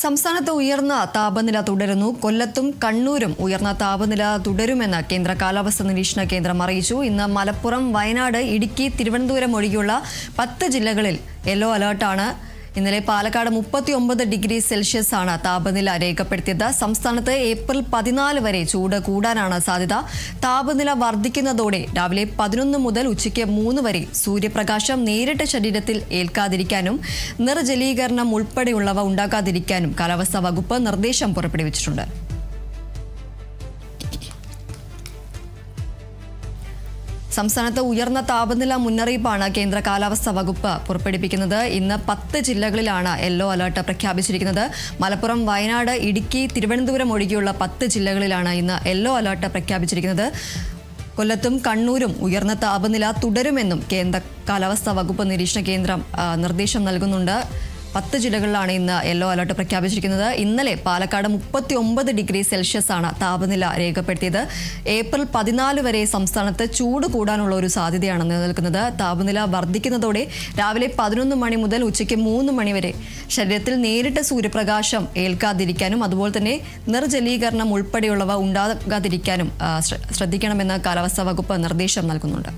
സംസ്ഥാനത്ത് ഉയർന്ന താപനില തുടരുന്നു. കൊല്ലത്തും കണ്ണൂരും ഉയർന്ന താപനില തുടരുമെന്ന് കേന്ദ്ര കാലാവസ്ഥാ നിരീക്ഷണ കേന്ദ്രം അറിയിച്ചു. ഇന്ന് മലപ്പുറം, വയനാട്, ഇടുക്കി, തിരുവനന്തപുരം ഒഴികെയുള്ള 10 ജില്ലകളിൽ യെല്ലോ അലർട്ടാണ്. ഇന്നലെ പാലക്കാട് 39 ഡിഗ്രി സെൽഷ്യസ് ആണ് താപനില രേഖപ്പെടുത്തിയത്. സംസ്ഥാനത്ത് ഏപ്രിൽ 14 വരെ ചൂട് കൂടാനാണ് സാധ്യത. താപനില വർദ്ധിക്കുന്നതോടെ രാവിലെ 11 മുതൽ ഉച്ചയ്ക്ക് 3 വരെ സൂര്യപ്രകാശം നേരിട്ട് ശരീരത്തിൽ ഏൽക്കാതിരിക്കാനും നിർജ്ജലീകരണം ഉൾപ്പെടെയുള്ളവ ഉണ്ടാകാതിരിക്കാനും കാലാവസ്ഥാ വകുപ്പ് നിർദ്ദേശം പുറപ്പെടുവിച്ചിട്ടുണ്ട്. സംസ്ഥാനത്ത് ഉയർന്ന താപനില മുന്നറിയിപ്പാണ് കേന്ദ്ര കാലാവസ്ഥാ വകുപ്പ് പുറപ്പെടുവിക്കുന്നത്. ഇന്ന് 10 ജില്ലകളിലാണ് യെല്ലോ അലർട്ട് പ്രഖ്യാപിച്ചിരിക്കുന്നത്. മലപ്പുറം, വയനാട്, ഇടുക്കി, തിരുവനന്തപുരം ഒഴികെയുള്ള 10 ജില്ലകളിലാണ് ഇന്ന് യെല്ലോ അലർട്ട് പ്രഖ്യാപിച്ചിരിക്കുന്നത്. കൊല്ലത്തും കണ്ണൂരും ഉയർന്ന താപനില തുടരുമെന്നും കേന്ദ്ര കാലാവസ്ഥാ വകുപ്പ് നിരീക്ഷണ കേന്ദ്രം നിർദ്ദേശം നൽകുന്നുണ്ട്. 10 ജില്ലകളിലാണ് ഇന്ന് യെല്ലോ അലർട്ട് പ്രഖ്യാപിച്ചിരിക്കുന്നത്. ഇന്നലെ പാലക്കാട് 39 ഡിഗ്രി സെൽഷ്യസ് ആണ് താപനില രേഖപ്പെടുത്തിയത്. ഏപ്രിൽ 14 വരെ സംസ്ഥാനത്ത് ചൂട് കൂടാനുള്ള ഒരു സാധ്യതയാണ് നിലനിൽക്കുന്നത്. താപനില വർദ്ധിക്കുന്നതോടെ രാവിലെ 11 മണി മുതൽ ഉച്ചയ്ക്ക് 3 മണി വരെ ശരീരത്തിൽ നേരിട്ട് സൂര്യപ്രകാശം ഏൽക്കാതിരിക്കാനും അതുപോലെ തന്നെ നിർജ്ജലീകരണം ഉൾപ്പെടെയുള്ളവ ഉണ്ടാകാതിരിക്കാനും ശ്രദ്ധിക്കണമെന്ന് കാലാവസ്ഥാ വകുപ്പ് നിർദ്ദേശം നൽകുന്നുണ്ട്.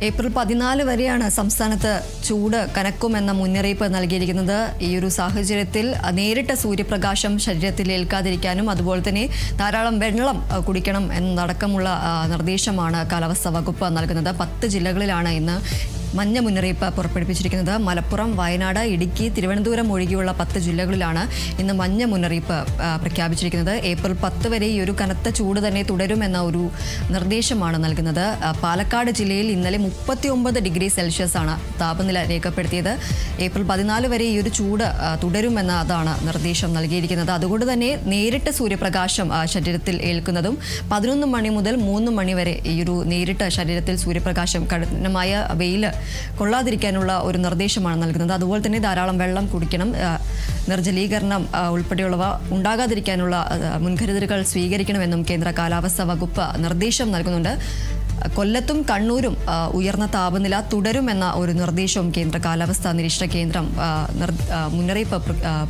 ഏപ്രിൽ 14 വരെയാണ് സംസ്ഥാനത്ത് ചൂട് കനക്കുമെന്ന മുന്നറിയിപ്പ് നൽകിയിരിക്കുന്നത്. ഈ ഒരു സാഹചര്യത്തിൽ നേരിട്ട് സൂര്യപ്രകാശം ശരീരത്തിൽ ഏൽക്കാതിരിക്കാനും അതുപോലെ തന്നെ ധാരാളം വെള്ളം കുടിക്കണം എന്നതടക്കമുള്ള നിർദ്ദേശമാണ് കാലാവസ്ഥാ വകുപ്പ് നൽകുന്നത്. 10 ജില്ലകളിലാണ് ഇന്ന് മഞ്ഞ മുന്നറിയിപ്പ് പുറപ്പെടുവിച്ചിരിക്കുന്നത്. മലപ്പുറം, വയനാട്, ഇടുക്കി, തിരുവനന്തപുരം ഒഴികെയുള്ള 10 ജില്ലകളിലാണ് ഇന്ന് മഞ്ഞ മുന്നറിയിപ്പ് പ്രഖ്യാപിച്ചിരിക്കുന്നത്. ഏപ്രിൽ 10 വരെ ഈ ഒരു കനത്ത ചൂട് തന്നെ തുടരുമെന്ന ഒരു നിർദ്ദേശമാണ് നൽകുന്നത്. പാലക്കാട് ജില്ലയിൽ ഇന്നലെ 39 ഡിഗ്രി സെൽഷ്യസ് ആണ് താപനില രേഖപ്പെടുത്തിയത്. ഏപ്രിൽ 14 വരെ ഈ ഒരു ചൂട് തുടരുമെന്ന അതാണ് നിർദ്ദേശം നൽകിയിരിക്കുന്നത്. അതുകൊണ്ട് തന്നെ നേരിട്ട് സൂര്യപ്രകാശം ശരീരത്തിൽ ഏൽക്കുന്നതും 11 മണി മുതൽ 3 മണി വരെ ഈ ഒരു നേരിട്ട് ശരീരത്തിൽ സൂര്യപ്രകാശം കഠിനമായ വെയിൽ കൊള്ളാതിരിക്കാനുള്ള ഒരു നിർദ്ദേശമാണ് നൽകുന്നത്. അതുപോലെ തന്നെ ധാരാളം വെള്ളം കുടിക്കണം. നിർജ്ജലീകരണം ഉൾപ്പെടെയുള്ളവ ഉണ്ടാകാതിരിക്കാനുള്ള മുൻകരുതലുകൾ സ്വീകരിക്കണമെന്നും കേന്ദ്ര കാലാവസ്ഥാ വകുപ്പ് നിർദ്ദേശം നൽകുന്നുണ്ട്. കൊല്ലത്തും കണ്ണൂരും ഉയർന്ന താപനില തുടരുമെന്ന ഒരു നിർദ്ദേശവും കേന്ദ്ര കാലാവസ്ഥാ നിരീക്ഷണ കേന്ദ്രം മുന്നറിയിപ്പ്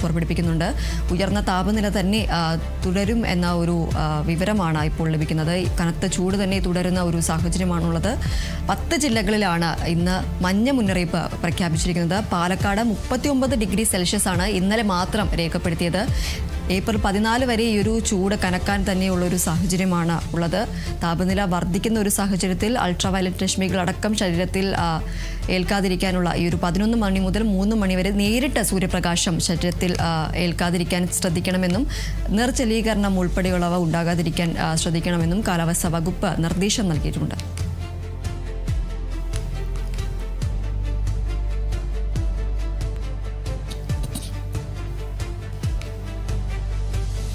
പുറപ്പെടുവിക്കുന്നുണ്ട്. ഉയർന്ന താപനില തന്നെ തുടരും എന്ന ഒരു വിവരമാണ് ഇപ്പോൾ ലഭിക്കുന്നത്. കനത്ത ചൂട് തന്നെ തുടരുന്ന ഒരു സാഹചര്യമാണുള്ളത്. 10 ജില്ലകളിലാണ് ഇന്ന് മഞ്ഞ മുന്നറിയിപ്പ് പ്രഖ്യാപിച്ചിരിക്കുന്നത്. പാലക്കാട് 39 ഡിഗ്രി സെൽഷ്യസ് ആണ് ഇന്നലെ മാത്രം രേഖപ്പെടുത്തിയത്. ഏപ്രിൽ 14 വരെ ഈ ഒരു ചൂട് കനക്കാൻ തന്നെയുള്ളൊരു സാഹചര്യമാണ് ഉള്ളത്. താപനില വർദ്ധിക്കുന്ന ഒരു സാഹചര്യത്തിൽ അൾട്രാവയലറ്റ് രശ്മികളടക്കം ശരീരത്തിൽ ഏൽക്കാതിരിക്കാനുള്ള ഈ ഒരു 11 മണി മുതൽ 3 മണി വരെ നേരിട്ട് സൂര്യപ്രകാശം ശരീരത്തിൽ ഏൽക്കാതിരിക്കാൻ ശ്രദ്ധിക്കണമെന്നും നിർജ്ജലീകരണം ഉൾപ്പെടെയുള്ളവ ഉണ്ടാകാതിരിക്കാൻ ശ്രദ്ധിക്കണമെന്നും കാലാവസ്ഥാ വകുപ്പ് നിർദ്ദേശം നൽകിയിട്ടുണ്ട്.